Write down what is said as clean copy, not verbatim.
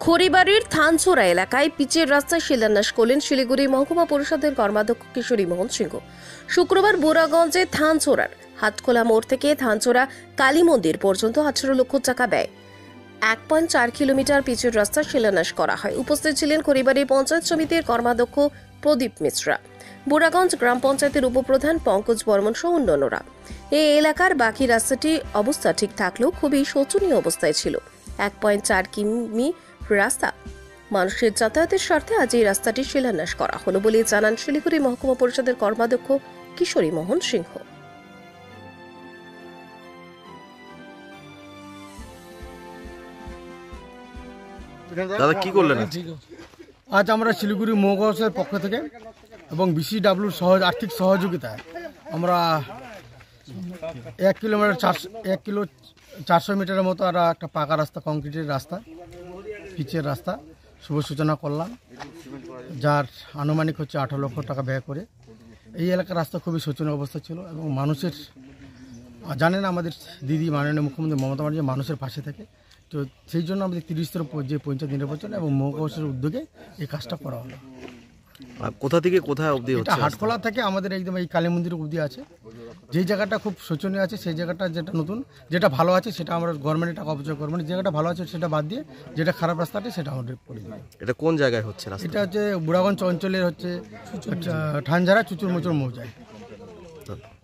খড়িবাড়ির থানচোরা এলাকায় পিচের রাস্তায় শিলান্যাস করলেন শিলিগুড়ি মহকুমা পরিষদের কর্মাধ্যক্ষ কিশোরী মোহন সিংহ। শুক্রবার বোরাগঞ্জে থানচোরার হাটখোলা মোড় থেকে থানচোরা কালী মন্দির পর্যন্ত 18 লক্ষ টাকা ব্যয় 1.4 কিলোমিটার পিচের রাস্তা শিলান্যাস করা হয়। উপস্থিত ছিলেন খড়িবাড়ি পঞ্চায়েত সমিতির কর্মাধ্যক্ষ প্রদীপ মিশ্রা, বোরাগঞ্জ গ্রাম পঞ্চায়েতের উপপ্রধান পঙ্কজ বর্মন সহ অন্যান্যরা। এই এলাকার বাকি রাস্তাটির অবস্থা ঠিক থাকলেও খুবই শোচনীয় অবস্থায় ছিল। 1.4 কিমি রাস্তা মানুষের যাতায়াতের স্বার্থে আজ এই রাস্তাটি শিলান্যাস করা হলো বলে জানান শিলিগুড়ি মহকুমা পরিষদের কর্মাধ্যক্ষ কিশোরী মোহন সিংহ। দাদা কি করলেন? আজ আমরা শিলিগুড়ি মহকুমার পক্ষ থেকে এবং বিসিডাব্লিউর আর্থিক সহযোগিতায় আমরা 1 কিলো 400 মিটারের মতো একটা পাকা রাস্তা, কংক্রিটের রাস্তা, পিচের রাস্তা শুভ সূচনা করলাম, যার আনুমানিক হচ্ছে 18 লক্ষ টাকা ব্যয় করে। এই এলাকার রাস্তা খুবই শোচনীয় অবস্থা ছিল এবং মানুষের, জানেন আমাদের দিদি মাননীয় মুখ্যমন্ত্রী মমতা ব্যানার্জি মানুষের পাশে থেকে, তো সেই জন্য আমাদের 30তর যে পঞ্চায়েত নির্বাচন এবং মহকুমার উদ্যোগে এই কাজটা করা হলো। কোথা থেকে কোথায় অবধি হচ্ছে? হাটখোলা থেকে আমাদের একদম এই কালী মন্দির অবধি আছে। যেই জায়গাটা খুব শোচনীয় আছে সেই জায়গাটা, যেটা নতুন, যেটা ভালো আছে সেটা আমরা গভর্নমেন্টের টাকা অপচয় করবো না, জায়গাটা ভালো আছে সেটা বাদ দিয়ে যেটা খারাপ রাস্তাটা সেটা আমাদের করে দেবে। এটা কোন জায়গায় হচ্ছে রাস্তা? এটা হচ্ছে বুড়াগঞ্জ অঞ্চলের হচ্ছে ঠানঝাড়া চুচুর মুচুর মৌজায়।